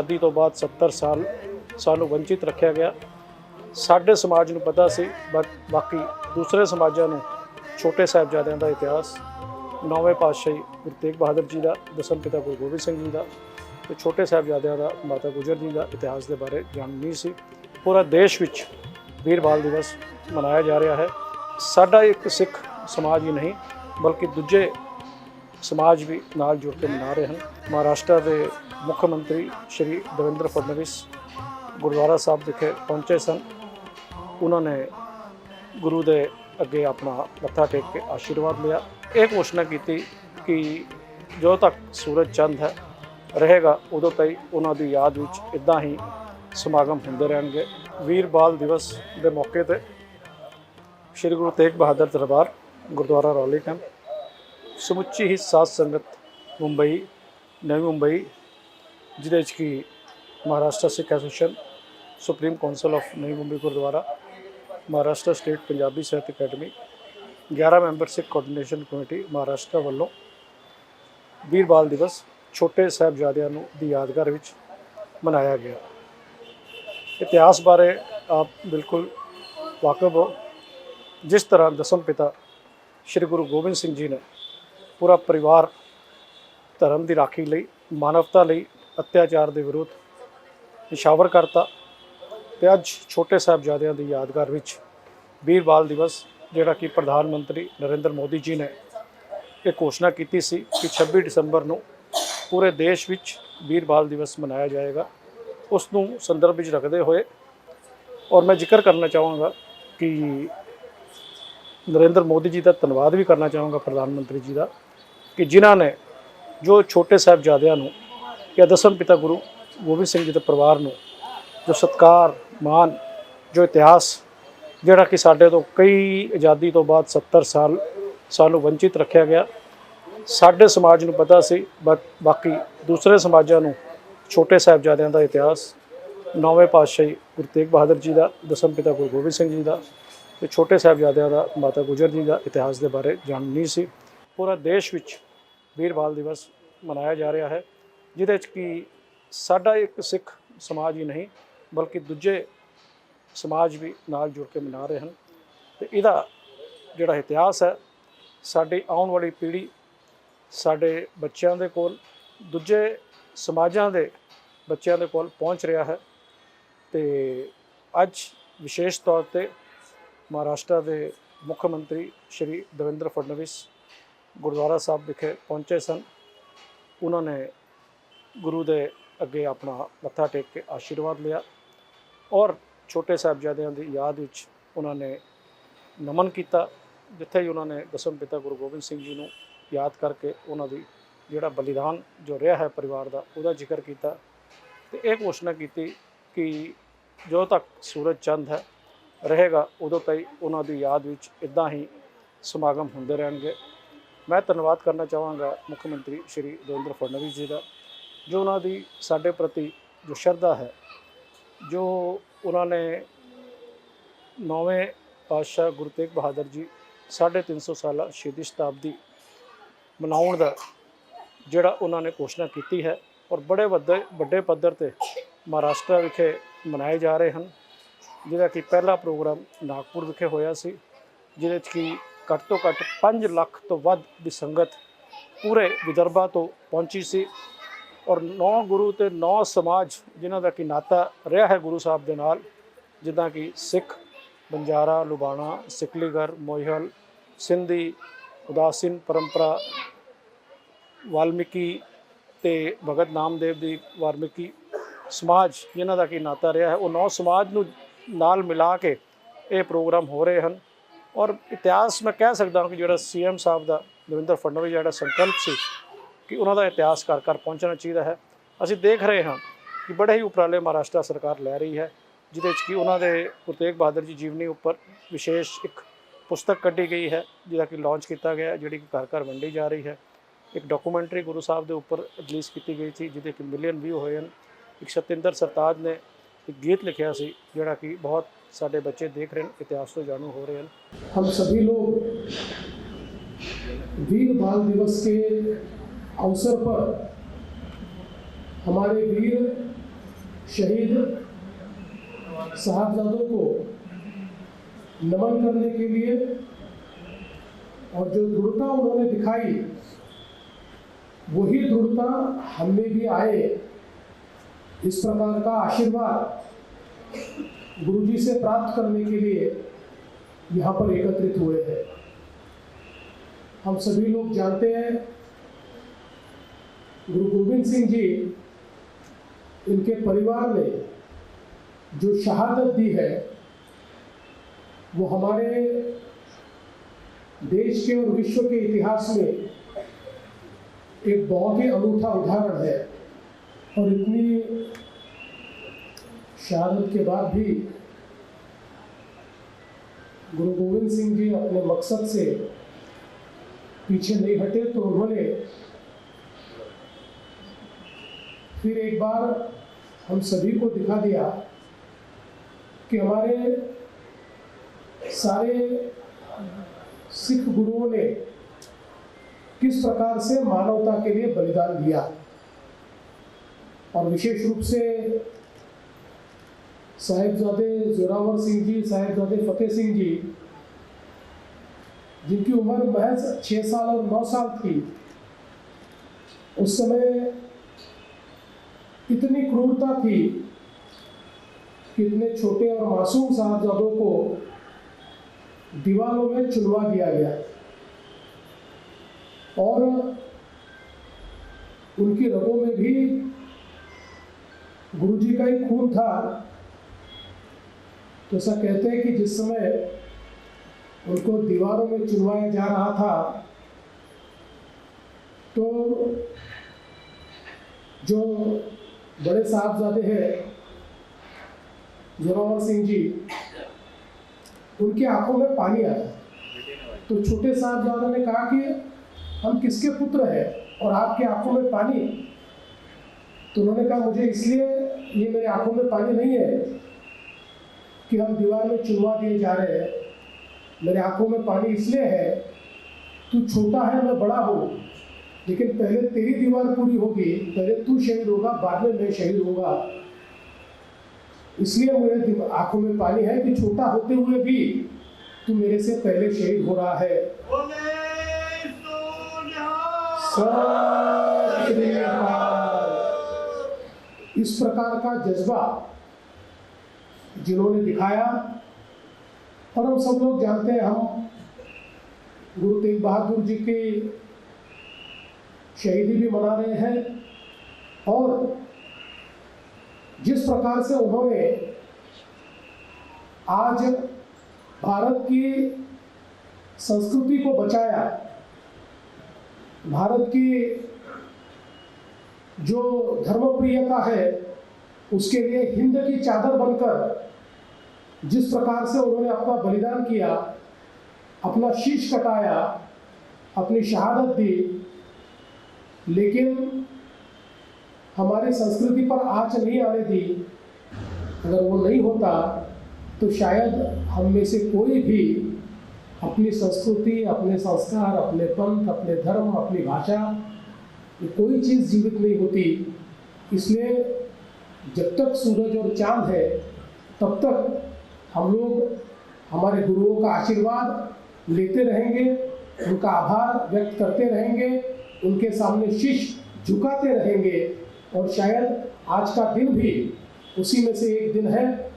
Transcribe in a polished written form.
आज़ादी तो बाद 70 साल सानू वंचित रखा गया। साडे समाज नूं पता सी, बाकी दूसरे समाजां नूं छोटे साहिबजादियां दा इतिहास, नौवें पातशाही गुरु तेग बहादुर जी का, दसम पिता गुरु गोबिंद सिंह जी का ते छोटे साहिबजादियां दा माता गुजर जी का इतिहास के बारे जाण नहीं सी। पूरा देश विच वीर बाल दिवस मनाया जा रहा है। साडा एक सिख समाज ही नहीं बल्कि दूजे समाज भी नाल जुड़ के मना रहे हैं। महाराष्ट्र के मुख्यमंत्री श्री देवेंद्र फडणवीस गुरुद्वारा साहब विखे पहुँचे सन। उन्होंने गुरु के अगे अपना मत्था टेक के आशीर्वाद लिया। एक घोषणा की कि जो तक सूरज चंद है रहेगा उदों तक उन्हों की याद विच इदा ही समागम होंदे रहणगे। वीर बाल दिवस के मौके पर श्री गुरु तेग बहादुर दरबार गुरुद्वारा रौली कैंप समुची ही साध संगत मुंबई, नवी मुंबई, जिदे कि Maharashtra Sikh association, supreme council of Navi Mumbai Gurudwara, Maharashtra state Punjabi Sahitya academy, 11 member Sikh coordination committee Maharashtra वालों वीर बाल दिवस छोटे साहिबजादियां दी यादगार विच मनाया गया। इतिहास बारे आप बिल्कुल वाकिफ हो। जिस तरह दसम पिता श्री गुरु गोबिंद सिंह जी ने पूरा परिवार धर्म की राखी लई, मानवता लई अत्याचार के विरुद्ध निशावर करता, ते अज छोटे साहिबजादियां दी यादगार विच वीर बाल दिवस जिहड़ा कि प्रधानमंत्री नरेंद्र मोदी जी ने एक घोषणा की सी कि 26 दिसंबर को पूरे देश विच वीर बाल दिवस मनाया जाएगा। उसनूं संदर्भ विच रखते हुए और मैं जिक्र करना चाहूँगा कि नरेंद्र मोदी जी का धन्यवाद भी करना चाहूँगा प्रधानमंत्री जी का, कि जिन्हों ने जो छोटे साहिबजादियां नूं या दसम पिता गुरु गोबिंद सिंह जी के परिवार नूं जो सत्कार, मान, जो इतिहास जिहड़ा कि साडे तो कई आज़ादी तो बाद 70 साल सानू वंचित रखा गया। साडे समाज नूं पता सी, बाकी दूसरे समाजां नूं छोटे साहिबजादियां दा इतिहास, नौवें पातशाही गुरु तेग बहादुर जी का, दसम पिता गुरु गोबिंद सिंह जी का ते छोटे साहिबजादियां दा माता गुजर जी का इतिहास के बारे जाण नहीं सी। पूरा देश विच वीर बाल दिवस मनाया जा रहा है, जिहदे कि साडा एक सिख समाज ही नहीं बल्कि दूजे समाज भी नाल जुड़ के मना रहे हैं। तो इहदा जिहड़ा इतिहास है साडी आउण वाली पीढ़ी, साडे बच्चों के कोल, दूजे समाजां दे बच्चों के कोल पहुँच रहा है। तो अज विशेष तौर पर महाराष्ट्र के मुख्यमंत्री श्री देवेंद्र फडणवीस गुरुद्वारा साहब विखे पहुँचे सन। उन्होंने गुरु के अगे अपना मत्था टेक के आशीर्वाद लिया और छोटे साहिबजादियां की याद विच उन्होंने नमन किया, जिथे ही उन्होंने दसम पिता गुरु गोबिंद सिंह जी को याद करके उन्होंने जिहड़ा बलिदान जो रहा है परिवार का उसका जिक्र किया। तो एक घोषणा की कि जो तक सूरज चंद है रहेगा उदों तक उन्होंने याद विच इदा ही समागम होंदे रहणगे। मैं धन्यवाद करना चाहांगा मुख्यमंत्री श्री देवेंद्र फडणवीस जी का, जो उन्होंने साडे प्रति जो श्रद्धा है, जो उन्होंने नौवें पातशाह गुरु तेग बहादुर जी 350 साल शहीदी शताब्दी मनाउण दा जिहड़ा उन्होंने घोषणा की है और बड़े वड्डे पद्धर ते महाराष्ट्र विखे मनाए जा रहे हैं। जिहदा कि पहला प्रोग्राम नागपुर विखे होया सी, जिहदे कि घट तो घट 5 लाख तो वध दी संगत पूरे विदर्भा तो पहुंची सी और 9 गुरु ते 9 समाज जिन्हां दा कि नाता रहा है गुरु साहब दे नाल, जिद्दां कि सिख, बंजारा, लुबाणा, सिकलीगर, मोहिल, सिंधी, उदासीन परंपरा, वाल्मीकि ते भगत नामदेव दी वाल्मीकि समाज जिन्हां दा कि नाता रहा है, वो 9 समाज नूं नाल मिला के ये प्रोग्राम हो रहे हैं। और इतिहास मैं कह सकता हूँ कि जो CM साहब का देवेंद्र फडणवीस जो संकल्प से कि उन्होंने इतिहास घर घर पहुँचना चाहिए है, असी देख रहे हैं कि बड़े ही उपराले महाराष्ट्र सरकार लै रही है, जिदे कि उन्होंने गुरु तेग बहादुर जी जीवनी उपर विशेष एक पुस्तक कढ़ी गई है जिसका कि लॉन्च किया गया, जी कि घर घर वंडी जा रही है। एक डॉक्यूमेंटरी गुरु साहब के उपर रिलीज़ की गई थी जिसके कि मिलियन व्यू होए हैं। एक सतिंदर सरताज ने एक गीत लिखा सी जोड़ा कि बहुत सारे बच्चे देख रहे हैं, इतिहास तो जानू हो रहे हैं। हम सभी लोग वीर बाल दिवस के अवसर पर हमारे वीर शहीद साहबजादों को नमन करने के लिए और जो दृढ़ता उन्होंने दिखाई वही दृढ़ता हमें भी आए, इस प्रकार का आशीर्वाद गुरुजी से प्राप्त करने के लिए यहाँ पर एकत्रित हुए हैं। हम सभी लोग जानते हैं गुरु गोविंद सिंह जी, इनके परिवार ने जो शहादत दी है वो हमारे देश के और विश्व के इतिहास में एक बहुत ही अनूठा उदाहरण है। और इतनी शहादत के बाद भी गुरु गोविंद सिंह जी अपने मकसद से पीछे नहीं हटे, तो उन्होंने फिर एक बार हम सभी को दिखा दिया कि हमारे सारे सिख गुरुओं ने किस प्रकार से मानवता के लिए बलिदान दिया। और विशेष रूप से साहिबजादे जोरावर सिंह जी, साहिबजादे फतेह सिंह जी, जिनकी उम्र महज 6 साल और 9 साल थी, उस समय इतनी क्रूरता थी कि इतने छोटे और मासूम साहबजादों को दीवारों में चुनवा दिया गया और उनकी रगों में भी गुरुजी का ही खून था। तो ऐसा कहते हैं कि जिस समय उनको दीवारों में चुनवाया जा रहा था तो जो बड़े साहबजादे हैं जोरावर सिंह जी, उनकी आंखों में पानी आया। तो छोटे साहबजादों ने कहा कि हम किसके पुत्र हैं और आपकी आंखों में पानी? तो उन्होंने कहा मुझे इसलिए ये मेरे आंखों में पानी नहीं है कि हम दीवार में चुनवा दिए जा रहे हैं, मेरे आंखों में पानी इसलिए है तू छोटा है मैं बड़ा हूँ, लेकिन पहले तेरी दीवार पूरी होगी, पहले तू शहीद होगा, बाद में मैं शहीद होगा। इसलिए मेरे आंखों में पानी है कि छोटा होते हुए भी तू मेरे से पहले शहीद हो रहा है। इस प्रकार का जज्बा जिन्होंने दिखाया, और हम सब लोग जानते हैं, हम गुरु तेग बहादुर जी की शहीदी भी मना रहे हैं और जिस प्रकार से उन्होंने आज भारत की संस्कृति को बचाया, भारत की जो धर्मप्रियता है उसके लिए हिंद की चादर बनकर जिस प्रकार से उन्होंने अपना बलिदान किया, अपना शीश कटाया, अपनी शहादत दी, लेकिन हमारी संस्कृति पर आंच नहीं आने दी। अगर वो नहीं होता तो शायद हम में से कोई भी अपनी संस्कृति, अपने संस्कार, अपने पंथ, अपने धर्म, अपनी भाषा, ये कोई चीज़ जीवित नहीं होती। इसलिए जब तक सूरज और चांद है तब तक हम लोग हमारे गुरुओं का आशीर्वाद लेते रहेंगे, उनका आभार व्यक्त करते रहेंगे, उनके सामने शीश झुकाते रहेंगे। और शायद आज का दिन भी उसी में से एक दिन है